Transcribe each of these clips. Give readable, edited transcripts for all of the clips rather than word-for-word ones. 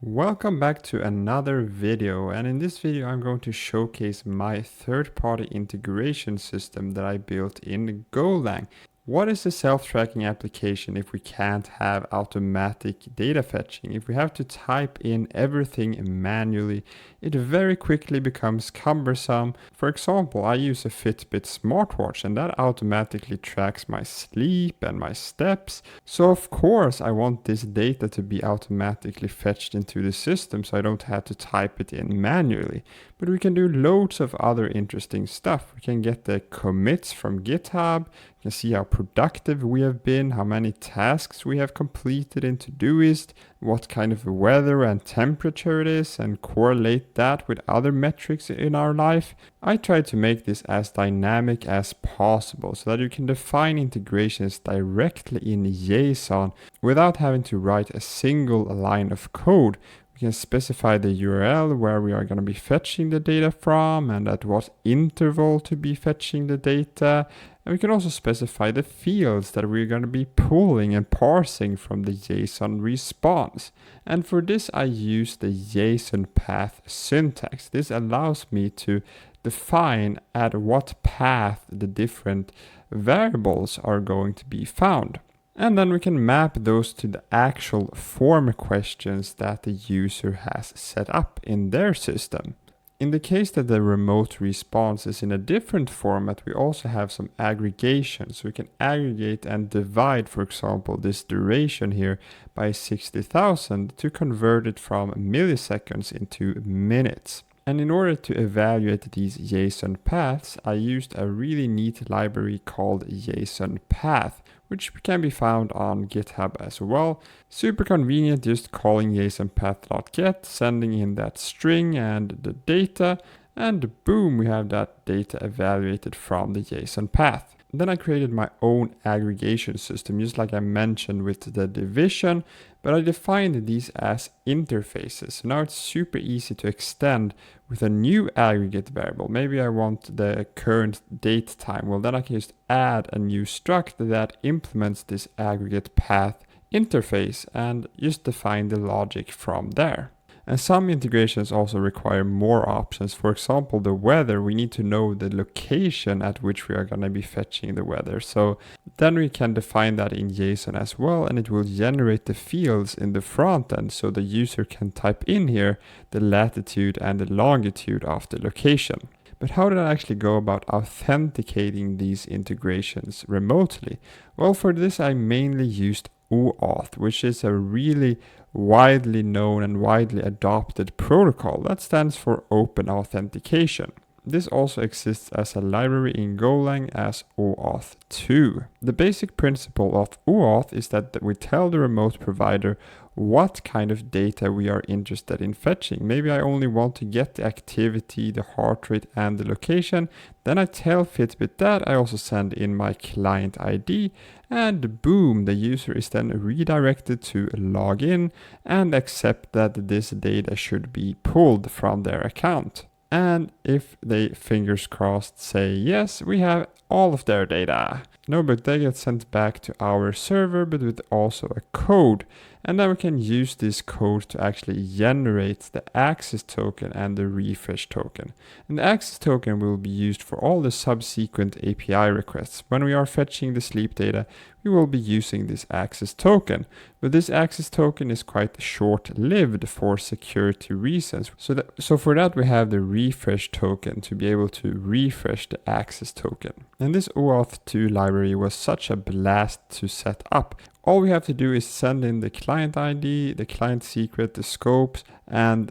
Welcome back to another video, and in this video I'm going to showcase my third-party integration system that I built in Golang. What is a self-tracking application if we can't have automatic data fetching? If we have to type in everything manually, it very quickly becomes cumbersome. For example, I use a Fitbit smartwatch and that automatically tracks my sleep and my steps. So of course I want this data to be automatically fetched into the system so I don't have to type it in manually. But we can do loads of other interesting stuff. We can get the commits from GitHub. You can see how productive we have been, how many tasks we have completed in Todoist, what kind of weather and temperature it is, and correlate that with other metrics in our life. I tried to make this as dynamic as possible so that you can define integrations directly in JSON without having to write a single line of code. We can specify the URL where we are going to be fetching the data from and at what interval to be fetching the data. And we can also specify the fields that we're going to be pulling and parsing from the JSON response. And for this, I use the JSONPath syntax. This allows me to define at what path the different variables are going to be found. And then we can map those to the actual form questions that the user has set up in their system. In the case that the remote response is in a different format, we also have some aggregation. So we can aggregate and divide, for example, this duration here by 60,000 to convert it from milliseconds into minutes. And in order to evaluate these JSON paths, I used a really neat library called JSONPath, which can be found on GitHub as well. Super convenient, just calling JSONPath.get, sending in that string and the data, and boom, we have that data evaluated from the JSON path. Then I created my own aggregation system, just like I mentioned with the division, but I defined these as interfaces. So now it's super easy to extend with a new aggregate variable. Maybe I want the current date time. Well, then I can just add a new struct that implements this aggregate path interface and just define the logic from there. And some integrations also require more options. For example, the weather, we need to know the location at which we are going to be fetching the weather. So then we can define that in JSON as well, and it will generate the fields in the front end so the user can type in here the latitude and the longitude of the location. But how did I actually go about authenticating these integrations remotely? Well, for this I mainly used OAuth, which is a really widely known and widely adopted protocol that stands for Open Authentication. This also exists as a library in Golang as OAuth2. The basic principle of OAuth is that we tell the remote provider what kind of data we are interested in fetching. Maybe I only want to get the activity, the heart rate, and the location. Then I tell Fitbit that. I also send in my client ID, and boom, the user is then redirected to log in and accept that this data should be pulled from their account. And if they, fingers crossed, say yes, we have all of their data. No, but they get sent back to our server, but with also a code. And then we can use this code to actually generate the access token and the refresh token. And the access token will be used for all the subsequent API requests. When we are fetching the sleep data, we will be using this access token. But this access token is quite short-lived for security reasons. So for that we have the refresh token to be able to refresh the access token. And this OAuth2 library was such a blast to set up. All we have to do is send in the client ID, the client secret, the scopes, and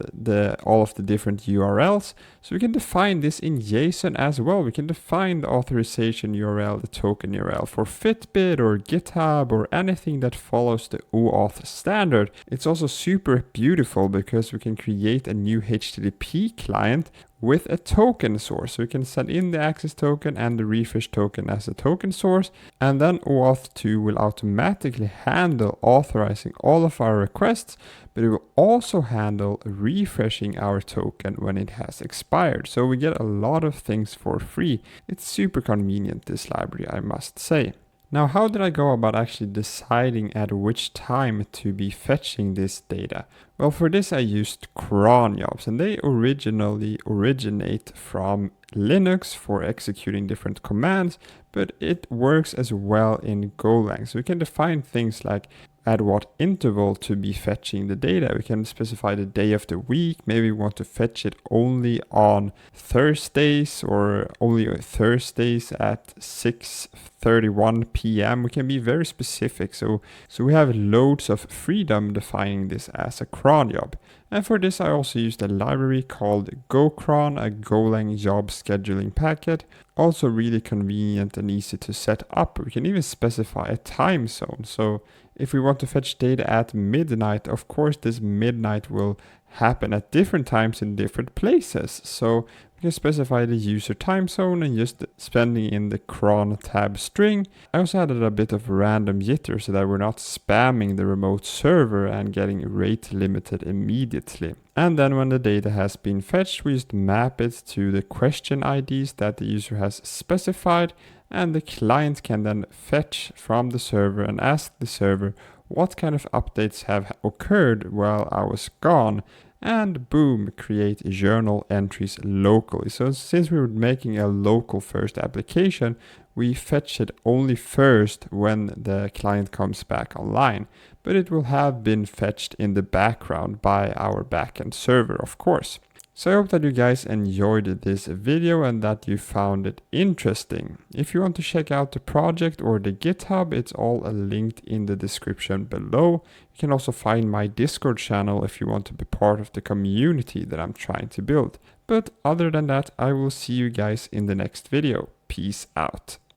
all of the different URLs. So we can define this in JSON as well. We can define the authorization URL, the token URL for Fitbit or GitHub or anything that follows the OAuth standard. It's also super beautiful because we can create a new HTTP client with a token source. So we can send in the access token and the refresh token as a token source, and then OAuth2 will automatically handle authorizing all of our requests, but it will also handle refreshing our token when it has expired. So we get a lot of things for free. It's super convenient, this library, I must say. Now, how did I go about actually deciding at which time to be fetching this data? Well, for this I used CRON jobs, and they originally originate from Linux for executing different commands, but it works as well in Golang. So we can define things like at what interval to be fetching the data. We can specify the day of the week. Maybe we want to fetch it only on Thursdays or only on Thursdays at 6:31 p.m. We can be very specific. So we have loads of freedom defining this as a cron job. And for this, I also used a library called GoCron, a Golang job scheduling packet. Also really convenient and easy to set up. We can even specify a time zone. So if we want to fetch data at midnight, of course this midnight will happen at different times in different places. So we can specify the user time zone and just spending in the cron tab string. I also added a bit of random jitter so that we're not spamming the remote server and getting rate limited immediately. And then when the data has been fetched, we just map it to the question IDs that the user has specified, and the client can then fetch from the server and ask the server what kind of updates have occurred while I was gone, and boom, create journal entries locally. So since we were making a local first application, we fetch it only first when the client comes back online, but it will have been fetched in the background by our backend server, of course. So I hope that you guys enjoyed this video and that you found it interesting. If you want to check out the project or the GitHub, it's all linked in the description below. You can also find my Discord channel if you want to be part of the community that I'm trying to build. But other than that, I will see you guys in the next video. Peace out.